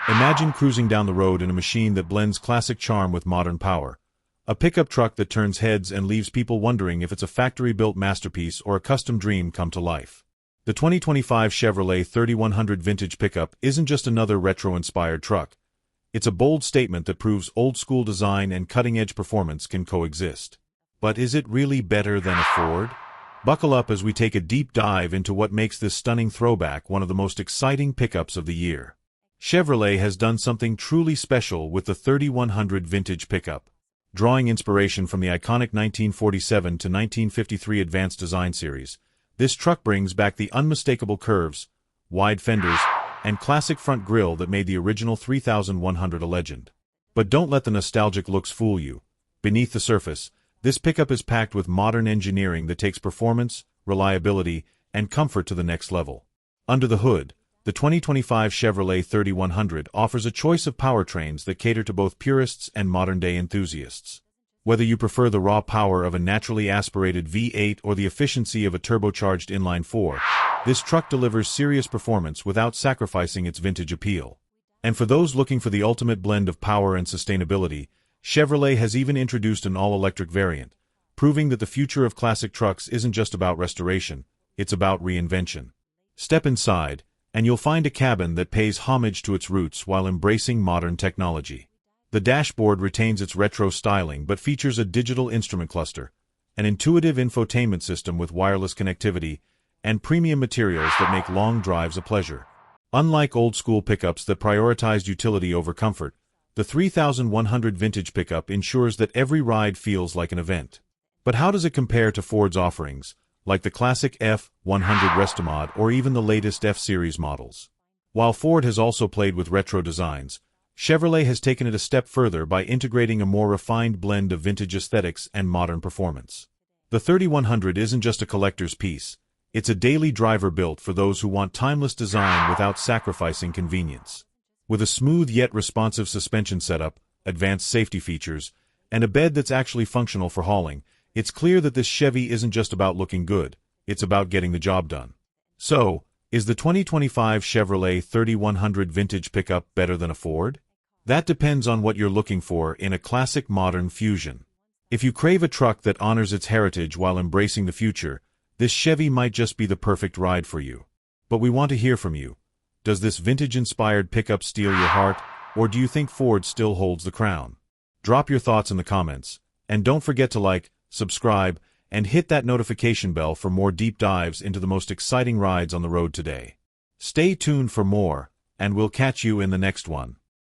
Imagine cruising down the road in a machine that blends classic charm with modern power. A pickup truck that turns heads and leaves people wondering if it's a factory-built masterpiece or a custom dream come to life. The 2025 Chevrolet 3100 vintage pickup isn't just another retro-inspired truck. It's a bold statement that proves old-school design and cutting-edge performance can coexist. But is it really better than a Ford? Buckle up as we take a deep dive into what makes this stunning throwback one of the most exciting pickups of the year. Chevrolet has done something truly special with the 3100 vintage pickup. Drawing inspiration from the iconic 1947 to 1953 Advanced Design Series, this truck brings back the unmistakable curves, wide fenders, and classic front grille that made the original 3100 a legend. But don't let the nostalgic looks fool you. Beneath the surface, this pickup is packed with modern engineering that takes performance, reliability, and comfort to the next level. Under the hood, the 2025 Chevrolet 3100 offers a choice of powertrains that cater to both purists and modern-day enthusiasts. Whether you prefer the raw power of a naturally aspirated V8 or the efficiency of a turbocharged inline-4, this truck delivers serious performance without sacrificing its vintage appeal. And for those looking for the ultimate blend of power and sustainability, Chevrolet has even introduced an all-electric variant, proving that the future of classic trucks isn't just about restoration, it's about reinvention. Step inside, and you'll find a cabin that pays homage to its roots while embracing modern technology. The dashboard retains its retro styling but features a digital instrument cluster, an intuitive infotainment system with wireless connectivity, and premium materials that make long drives a pleasure. Unlike old-school pickups that prioritized utility over comfort, the 3100 vintage pickup ensures that every ride feels like an event. But how does it compare to Ford's offerings, like the classic F-100 Restomod or even the latest F-Series models? While Ford has also played with retro designs, Chevrolet has taken it a step further by integrating a more refined blend of vintage aesthetics and modern performance. The 3100 isn't just a collector's piece, it's a daily driver built for those who want timeless design without sacrificing convenience. With a smooth yet responsive suspension setup, advanced safety features, and a bed that's actually functional for hauling, it's clear that this Chevy isn't just about looking good, it's about getting the job done. So, is the 2025 Chevrolet 3100 vintage pickup better than a Ford? That depends on what you're looking for in a classic modern fusion. If you crave a truck that honors its heritage while embracing the future, this Chevy might just be the perfect ride for you. But we want to hear from you. Does this vintage-inspired pickup steal your heart, or do you think Ford still holds the crown? Drop your thoughts in the comments, and don't forget to like, subscribe, and hit that notification bell for more deep dives into the most exciting rides on the road today. Stay tuned for more, and we'll catch you in the next one.